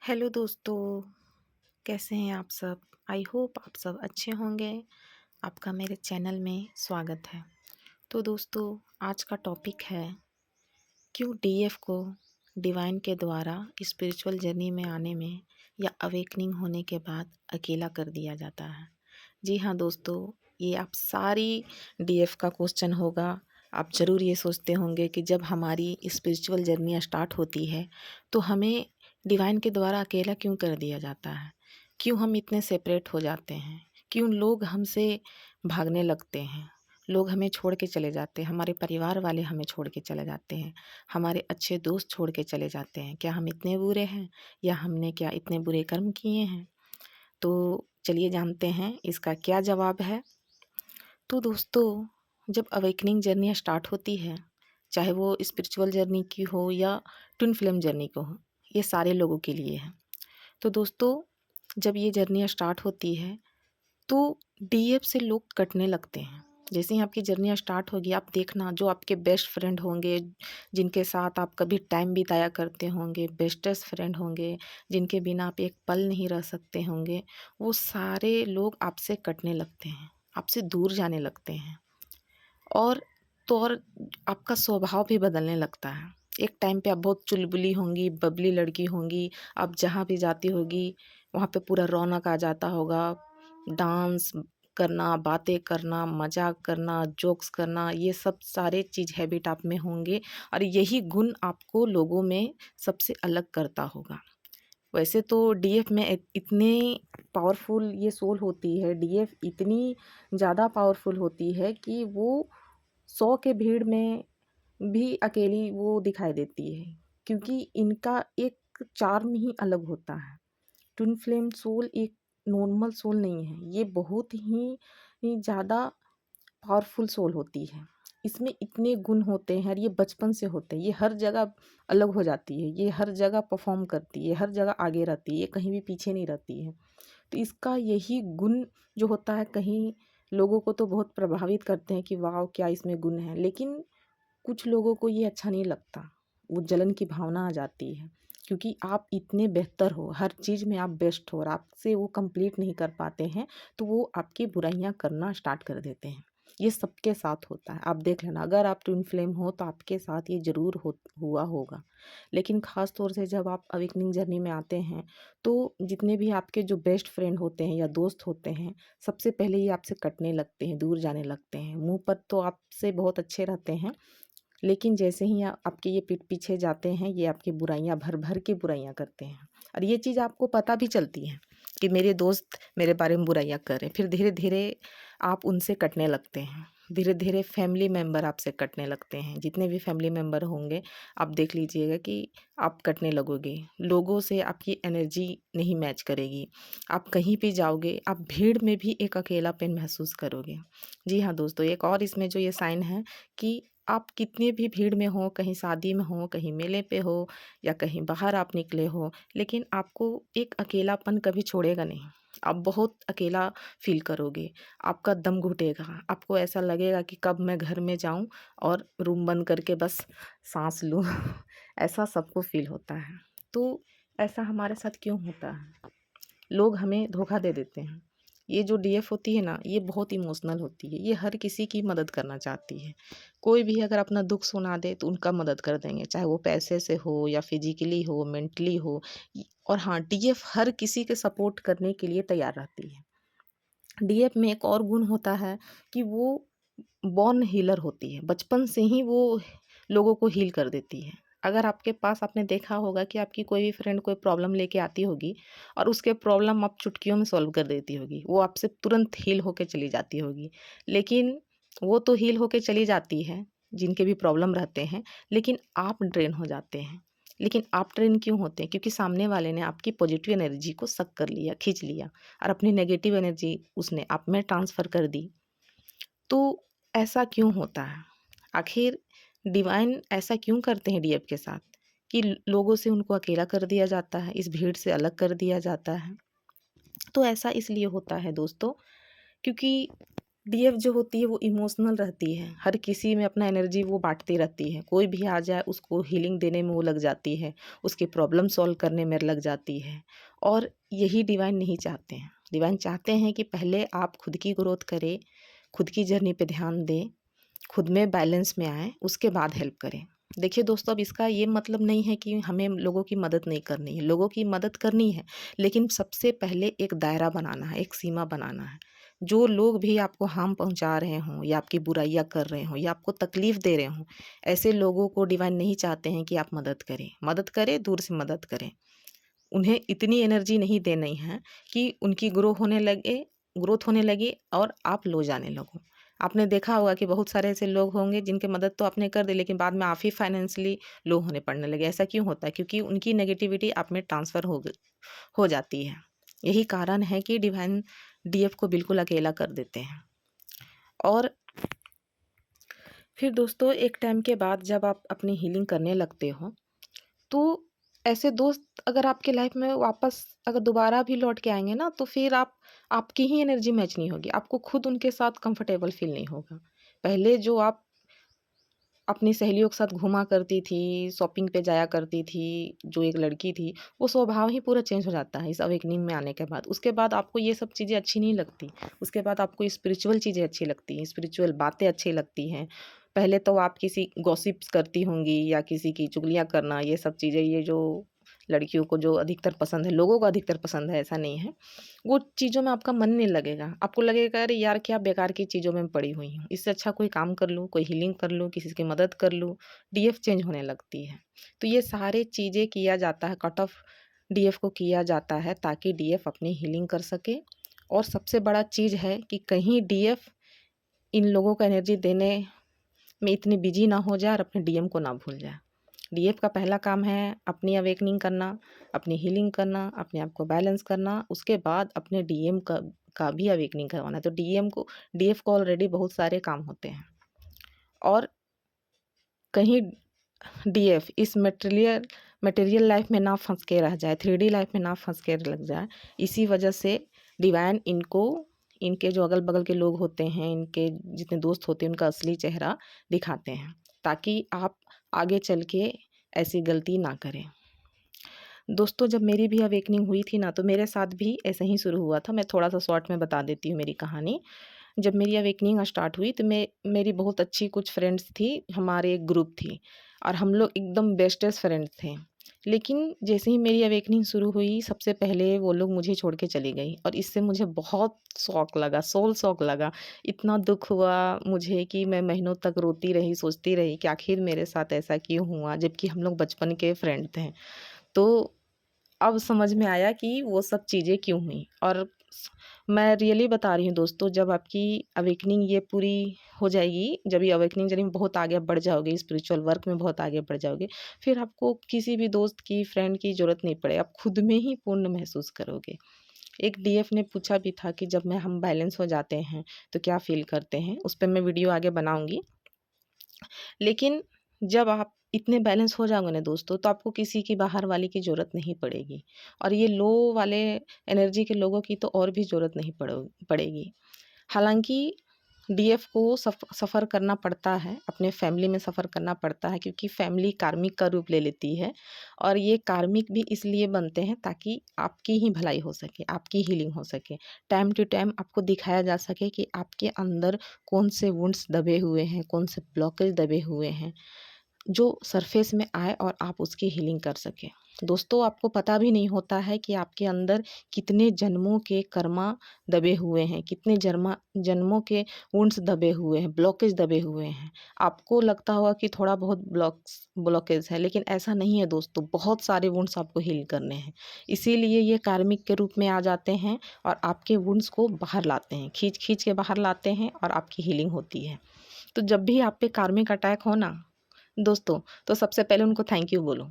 Hello दोस्तों, कैसे हैं आप सब? आई होप आप सब अच्छे होंगे। आपका मेरे चैनल में स्वागत है। तो दोस्तों, आज का टॉपिक है क्यों डीएफ को डिवाइन के द्वारा स्पिरिचुअल जर्नी में आने में या अवेकनिंग होने के बाद अकेला कर दिया जाता है। जी हाँ दोस्तों, ये आप सारी डीएफ का क्वेश्चन होगा। आप ज़रूर ये सोचते होंगे कि जब हमारी स्पिरिचुअल जर्नी स्टार्ट होती है तो हमें डिवाइन के द्वारा अकेला क्यों कर दिया जाता है? क्यों हम इतने सेपरेट हो जाते हैं? क्यों लोग हमसे भागने लगते हैं? लोग हमें छोड़ के चले जाते हैं, हमारे परिवार वाले हमें छोड़ के चले जाते हैं, हमारे अच्छे दोस्त छोड़ के चले जाते हैं। क्या हम इतने बुरे हैं या हमने क्या इतने बुरे कर्म किए हैं? तो चलिए जानते हैं इसका क्या जवाब है। तो दोस्तों, जब अवेकनिंग जर्नी स्टार्ट होती है, चाहे वो स्पिरिचुअल जर्नी की हो या ट्विन फ्लेम जर्नी को हो, ये सारे लोगों के लिए है। तो दोस्तों, जब ये जर्नी स्टार्ट होती है तो डीएफ से लोग कटने लगते हैं। जैसे ही आपकी जर्नी स्टार्ट होगी, आप देखना जो आपके बेस्ट फ्रेंड होंगे, जिनके साथ आप कभी टाइम बिताया करते होंगे, बेस्टेस्ट फ्रेंड होंगे, जिनके बिना आप एक पल नहीं रह सकते होंगे, वो सारे लोग आपसे कटने लगते हैं, आपसे दूर जाने लगते हैं। और आपका स्वभाव भी बदलने लगता है। एक टाइम पे आप बहुत चुलबुली होंगी, बबली लड़की होंगी, आप जहाँ भी जाती होगी वहाँ पे पूरा रौनक आ जाता होगा। डांस करना, बातें करना, मजाक करना, जोक्स करना, ये सब सारे चीज़ हैबिट आप में होंगे और यही गुण आपको लोगों में सबसे अलग करता होगा। वैसे तो डीएफ में इतने पावरफुल ये सोल होती है, डीएफ इतनी ज़्यादा पावरफुल होती है कि वो 100 के भीड़ में भी अकेली वो दिखाई देती है, क्योंकि इनका एक चार्म ही अलग होता है। ट्विन फ्लेम सोल एक नॉर्मल सोल नहीं है, ये बहुत ही ज़्यादा पावरफुल सोल होती है। इसमें इतने गुण होते हैं और ये बचपन से होते हैं। ये हर जगह अलग हो जाती है, ये हर जगह परफॉर्म करती है, हर जगह आगे रहती है, ये कहीं भी पीछे नहीं रहती है। तो इसका यही गुण जो होता है, कहीं लोगों को तो बहुत प्रभावित करते हैं कि वाह क्या इसमें गुण है, लेकिन कुछ लोगों को ये अच्छा नहीं लगता। वो जलन की भावना आ जाती है, क्योंकि आप इतने बेहतर हो, हर चीज़ में आप बेस्ट हो और आपसे वो कंप्लीट नहीं कर पाते हैं, तो वो आपकी बुराइयां करना स्टार्ट कर देते हैं। ये सबके साथ होता है, आप देख लेना। अगर आप ट्विन फ्लेम हो तो आपके साथ ये ज़रूर हुआ होगा। लेकिन ख़ास तौर से जब आप अवेकनिंग जर्नी में आते हैं तो जितने भी आपके जो बेस्ट फ्रेंड होते हैं या दोस्त होते हैं, सबसे पहले ये आपसे कटने लगते हैं, दूर जाने लगते हैं। मुंह पर तो आपसे बहुत अच्छे रहते हैं, लेकिन जैसे ही आपके ये पीठ पीछे जाते हैं, ये आपकी बुराइयां भर भर के बुराइयां करते हैं। और ये चीज़ आपको पता भी चलती है कि मेरे दोस्त मेरे बारे में बुराइयां कर रहे हैं, फिर धीरे धीरे आप उनसे कटने लगते हैं। धीरे धीरे फैमिली मेम्बर आपसे कटने लगते हैं। जितने भी फैमिली मेम्बर होंगे, आप देख लीजिएगा कि आप कटने लगोगे। लोगों से आपकी एनर्जी नहीं मैच करेगी। आप कहीं भी जाओगे, आप भीड़ में भी एक अकेलापन महसूस करोगे। जी हाँ दोस्तों, एक और इसमें जो ये साइन है कि आप कितने भी भीड़ में हो, कहीं शादी में हो, कहीं मेले पे हो या कहीं बाहर आप निकले हो, लेकिन आपको एक अकेलापन कभी छोड़ेगा नहीं। आप बहुत अकेला फ़ील करोगे, आपका दम घुटेगा, आपको ऐसा लगेगा कि कब मैं घर में जाऊँ और रूम बंद करके बस साँस लूँ। ऐसा सबको फ़ील होता है। तो ऐसा हमारे साथ क्यों होता है? लोग हमें धोखा दे देते हैं। ये जो डीएफ होती है ना, ये बहुत इमोशनल होती है। ये हर किसी की मदद करना चाहती है। कोई भी अगर अपना दुःख सुना दे तो उनका मदद कर देंगे, चाहे वो पैसे से हो या फिज़िकली हो, मेंटली हो। और हाँ, डीएफ हर किसी के सपोर्ट करने के लिए तैयार रहती है। डीएफ में एक और गुण होता है कि वो बॉर्न हीलर होती है। बचपन से ही वो लोगों को हील कर देती है। अगर आपके पास, आपने देखा होगा कि आपकी कोई भी फ्रेंड कोई प्रॉब्लम लेके आती होगी और उसके प्रॉब्लम आप चुटकियों में सॉल्व कर देती होगी, वो आपसे तुरंत हील होके चली जाती होगी। लेकिन वो तो हील होके चली जाती है जिनके भी प्रॉब्लम रहते हैं, लेकिन आप ड्रेन हो जाते हैं। लेकिन आप ड्रेन क्यों होते हैं? क्योंकि सामने वाले ने आपकी पॉजिटिव एनर्जी को सक कर लिया, खींच लिया और अपनी नेगेटिव एनर्जी उसने आप में ट्रांसफ़र कर दी। तो ऐसा क्यों होता है? आखिर डिवाइन ऐसा क्यों करते हैं डीएफ के साथ कि लोगों से उनको अकेला कर दिया जाता है, इस भीड़ से अलग कर दिया जाता है? तो ऐसा इसलिए होता है दोस्तों, क्योंकि डीएफ जो होती है वो इमोशनल रहती है, हर किसी में अपना एनर्जी वो बाँटती रहती है। कोई भी आ जाए उसको हीलिंग देने में वो लग जाती है, उसकी प्रॉब्लम सॉल्व करने में लग जाती है। और यही डिवाइन नहीं चाहते हैं। डिवाइन चाहते हैं कि पहले आप खुद की ग्रोथ करें, खुद की जर्नी पे ध्यान दें, खुद में बैलेंस में आएँ, उसके बाद हेल्प करें। देखिए दोस्तों, अब इसका ये मतलब नहीं है कि हमें लोगों की मदद नहीं करनी है, लोगों की मदद करनी है, लेकिन सबसे पहले एक दायरा बनाना है, एक सीमा बनाना है। जो लोग भी आपको हार्म पहुँचा रहे हों या आपकी बुराइयाँ कर रहे हों या आपको तकलीफ़ दे रहे हों, ऐसे लोगों को डिवाइन नहीं चाहते हैं कि आप मदद करें। मदद करें, दूर से मदद करें। उन्हें इतनी एनर्जी नहीं देनी है कि उनकी ग्रोथ होने लगे और आप लो जाने लगो। आपने देखा होगा कि बहुत सारे ऐसे लोग होंगे जिनकी मदद तो आपने कर दी, लेकिन बाद में आप ही फाइनेंशियली लो होने पड़ने लगे। ऐसा क्यों होता है? क्योंकि उनकी नेगेटिविटी आप में ट्रांसफ़र हो जाती है। यही कारण है कि डिवाइन डीएफ को बिल्कुल अकेला कर देते हैं। और फिर दोस्तों, एक टाइम के बाद जब आप अपनी हीलिंग करने लगते हो, तो ऐसे दोस्त अगर आपके लाइफ में वापस अगर दोबारा भी लौट के आएँगे ना, तो फिर आपकी ही एनर्जी मैच नहीं होगी। आपको खुद उनके साथ कंफर्टेबल फ़ील नहीं होगा। पहले जो आप अपनी सहेलियों के साथ घूमा करती थी, शॉपिंग पे जाया करती थी, जो एक लड़की थी, वो स्वभाव ही पूरा चेंज हो जाता है इस अवेकनिंग में आने के बाद। उसके बाद आपको ये सब चीज़ें अच्छी नहीं लगती। उसके बाद आपको स्पिरिचुअल चीज़ें अच्छी लगती हैं, स्पिरिचुअल बातें अच्छी लगती हैं। पहले तो आप किसी गॉसिप्स करती होंगी या किसी की चुगलियाँ करना, ये सब चीज़ें, ये जो लड़कियों को जो अधिकतर पसंद है, लोगों को अधिकतर पसंद है, ऐसा नहीं है। वो चीज़ों में आपका मन नहीं लगेगा। आपको लगेगा अरे यार, क्या बेकार की चीज़ों में पड़ी हुई हूँ। इससे अच्छा कोई काम कर लूँ, कोई हीलिंग कर लूँ, किसी की मदद कर लूँ। डीएफ चेंज होने लगती है। तो ये सारी चीज़ें किया जाता है, कट ऑफ डीएफ को किया जाता है ताकि डीएफ अपनी हीलिंग कर सके। और सबसे बड़ा चीज़ है कि कहीं डीएफ इन लोगों को एनर्जी देने में इतनी बिजी ना हो जाए और अपने डीएम को ना भूल जाए। डीएफ का पहला काम है अपनी अवेकनिंग करना, अपनी हीलिंग करना, अपने आप को बैलेंस करना, उसके बाद अपने डीएम का भी अवेकनिंग करवाना है। तो डीएफ को ऑलरेडी बहुत सारे काम होते हैं। और कहीं डीएफ इस मटेरियल लाइफ में ना फंस के रह जाए, 3D लाइफ में ना फंस के लग जाए। इसी वजह से डिवाइन इनको, इनके जो अगल बगल के लोग होते हैं, इनके जितने दोस्त होते हैं, उनका असली चेहरा दिखाते हैं ताकि आप आगे चल के ऐसी गलती ना करें। दोस्तों, जब मेरी भी अवेकनिंग हुई थी ना, तो मेरे साथ भी ऐसे ही शुरू हुआ था। मैं थोड़ा-सा शॉर्ट में बता देती हूँ मेरी कहानी। जब मेरी अवेकनिंग स्टार्ट हुई तो मेरी बहुत अच्छी कुछ फ्रेंड्स थी, हमारे एक ग्रुप थी और हम लोग एकदम बेस्टेस्ट फ्रेंड्स थे। लेकिन जैसे ही मेरी अवेकनिंग शुरू हुई, सबसे पहले वो लोग मुझे छोड़ के चली गई और इससे मुझे बहुत शॉक लगा, सोल शॉक लगा। इतना दुःख हुआ मुझे कि मैं महीनों तक रोती रही, सोचती रही कि आखिर मेरे साथ ऐसा क्यों हुआ, जबकि हम लोग बचपन के फ्रेंड थे। तो अब समझ में आया कि वो सब चीज़ें क्यों हुई। और मैं रियली बता रही हूँ दोस्तों, जब आपकी अवेकनिंग ये पूरी हो जाएगी, जब ये अवेकनिंग जर्नी में बहुत आगे आप बढ़ जाओगे, स्पिरिचुअल वर्क में बहुत आगे बढ़ जाओगे, फिर आपको किसी भी दोस्त की, फ्रेंड की ज़रूरत नहीं पड़े, आप खुद में ही पूर्ण महसूस करोगे। एक डीएफ ने पूछा भी था कि जब मैं हम बैलेंस हो जाते हैं तो क्या फ़ील करते हैं? उस पे मैं वीडियो आगे बनाऊँगी। लेकिन जब आप इतने बैलेंस हो जाओगे ना दोस्तों, तो आपको किसी की बाहर वाले की ज़रूरत नहीं पड़ेगी और ये लो वाले एनर्जी के लोगों की तो और भी ज़रूरत नहीं पड़ेगी। हालाँकि डीएफ को सफ़र करना पड़ता है, अपने फैमिली में सफ़र करना पड़ता है क्योंकि फैमिली कार्मिक का रूप ले लेती है और ये कार्मिक भी इसलिए बनते हैं ताकि आपकी ही भलाई हो सके, आपकी हीलिंग हो सके। टाइम टू टाइम आपको दिखाया जा सके कि आपके अंदर कौन से वुंड्स दबे हुए हैं, कौन से ब्लॉकेज दबे हुए हैं, जो सरफेस में आए और आप उसकी हीलिंग कर सकें। दोस्तों, आपको पता भी नहीं होता है कि आपके अंदर कितने जन्मों के कर्मा दबे हुए हैं, कितने जन्मों के वुंड्स दबे हुए हैं, ब्लॉकेज दबे हुए हैं। आपको लगता होगा कि थोड़ा बहुत ब्लॉकेज है, लेकिन ऐसा नहीं है दोस्तों, बहुत सारे वुंड्स आपको हील करने हैं। इसीलिए ये कार्मिक के रूप में आ जाते हैं और आपके वुंड्स को बाहर लाते हैं, खींच-खींच के बाहर लाते हैं और आपकी हीलिंग होती है। तो जब भी आप पे कार्मिक अटैक हो ना दोस्तों, तो सबसे पहले उनको थैंक यू बोलो।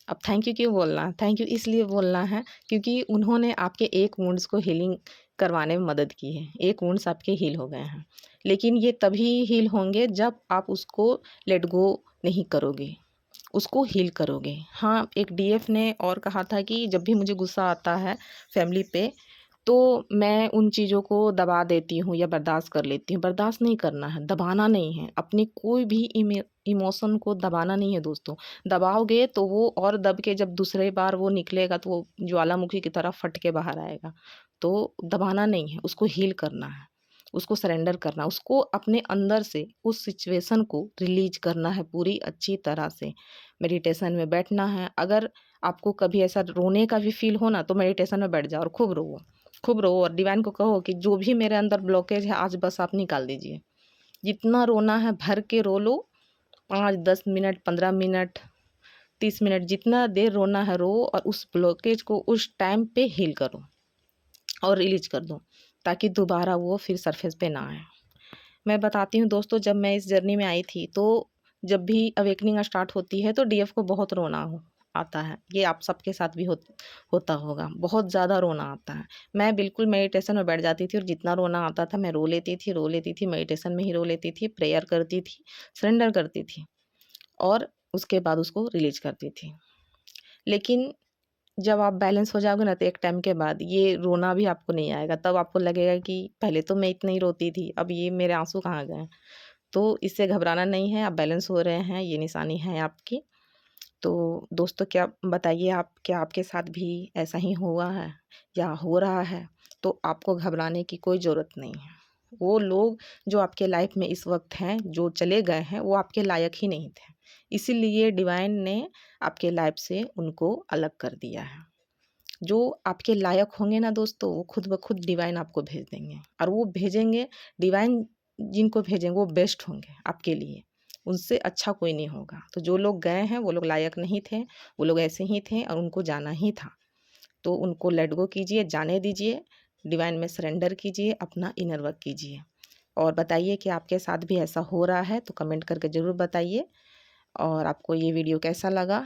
अब थैंक यू क्यों बोलना है? थैंक यू इसलिए बोलना है क्योंकि उन्होंने आपके एक वुंड्स को हीलिंग करवाने में मदद की है। एक वुंड्स आपके हील हो गए हैं। लेकिन ये तभी हील होंगे जब आप उसको लेट गो नहीं करोगे, उसको हील करोगे। हाँ, एक डीएफ ने और कहा था कि जब भी मुझे गुस्सा आता है फैमिली पे, तो मैं उन चीज़ों को दबा देती हूँ या बर्दाश्त कर लेती हूँ। बर्दाश्त नहीं करना है, दबाना नहीं है, अपनी कोई भी इमोशन को दबाना नहीं है दोस्तों। दबाओगे तो वो और दब के जब दूसरी बार वो निकलेगा तो वो ज्वालामुखी की तरह फट के बाहर आएगा। तो दबाना नहीं है, उसको हील करना है, उसको सरेंडर करना, उसको अपने अंदर से उस सिचुएशन को रिलीज़ करना है पूरी अच्छी तरह से। मेडिटेशन में बैठना है। अगर आपको कभी ऐसा रोने का भी फ़ील हो ना, तो मेडिटेशन में बैठ जाओ और खूब रोवो। खूब रो और डिवाइन को कहो कि जो भी मेरे अंदर ब्लॉकेज है आज बस आप निकाल दीजिए। जितना रोना है भर के रो लो, 5-10 मिनट, 15 मिनट, 30 मिनट जितना देर रोना है रो और उस ब्लॉकेज को उस टाइम पे हील करो और रिलीज़ कर दो, ताकि दोबारा वो फिर सरफेस पे ना आए। मैं बताती हूँ दोस्तों, जब मैं इस जर्नी में आई थी तो जब भी अवेकनिंग स्टार्ट होती है तो डीएफ को बहुत रोना आता है। ये आप सबके साथ भी होता होगा, बहुत ज़्यादा रोना आता है। मैं बिल्कुल मेडिटेशन में बैठ जाती थी और जितना रोना आता था मैं रो लेती थी, मेडिटेशन में ही रो लेती थी, प्रेयर करती थी, सरेंडर करती थी और उसके बाद उसको रिलीज़ करती थी। लेकिन जब आप बैलेंस हो जाओगे ना तो एक टाइम के बाद ये रोना भी आपको नहीं आएगा। तब आपको लगेगा कि पहले तो मैं इतना ही रोती थी, अब ये मेरे आँसू कहाँ गए? तो इससे घबराना नहीं है, आप बैलेंस हो रहे हैं, ये निशानी है आपकी। तो दोस्तों, क्या बताइए आप, क्या आपके साथ भी ऐसा ही हुआ है या हो रहा है? तो आपको घबराने की कोई ज़रूरत नहीं है। वो लोग जो आपके लाइफ में इस वक़्त हैं, जो चले गए हैं, वो आपके लायक ही नहीं थे। इसीलिए डिवाइन ने आपके लाइफ से उनको अलग कर दिया है। जो आपके लायक होंगे ना दोस्तों, वो खुद ब खुद डिवाइन आपको भेज देंगे और वो भेजेंगे, डिवाइन जिनको भेजेंगे वो बेस्ट होंगे आपके लिए। उनसे अच्छा कोई नहीं होगा। तो जो लोग गए हैं वो लोग लायक नहीं थे, वो लोग ऐसे ही थे और उनको जाना ही था। तो उनको लेट गो कीजिए, जाने दीजिए, डिवाइन में सरेंडर कीजिए, अपना इनर वर्क कीजिए। और बताइए कि आपके साथ भी ऐसा हो रहा है तो कमेंट करके ज़रूर बताइए। और आपको ये वीडियो कैसा लगा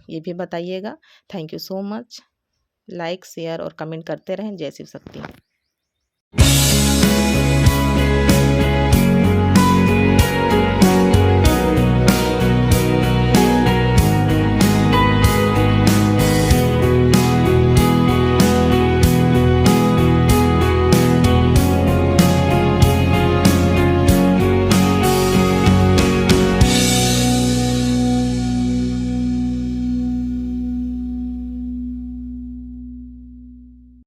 ये भी बताइएगा। Thank you so much. Like, share और कमेंट करते रहें। जय शिव शक्ति।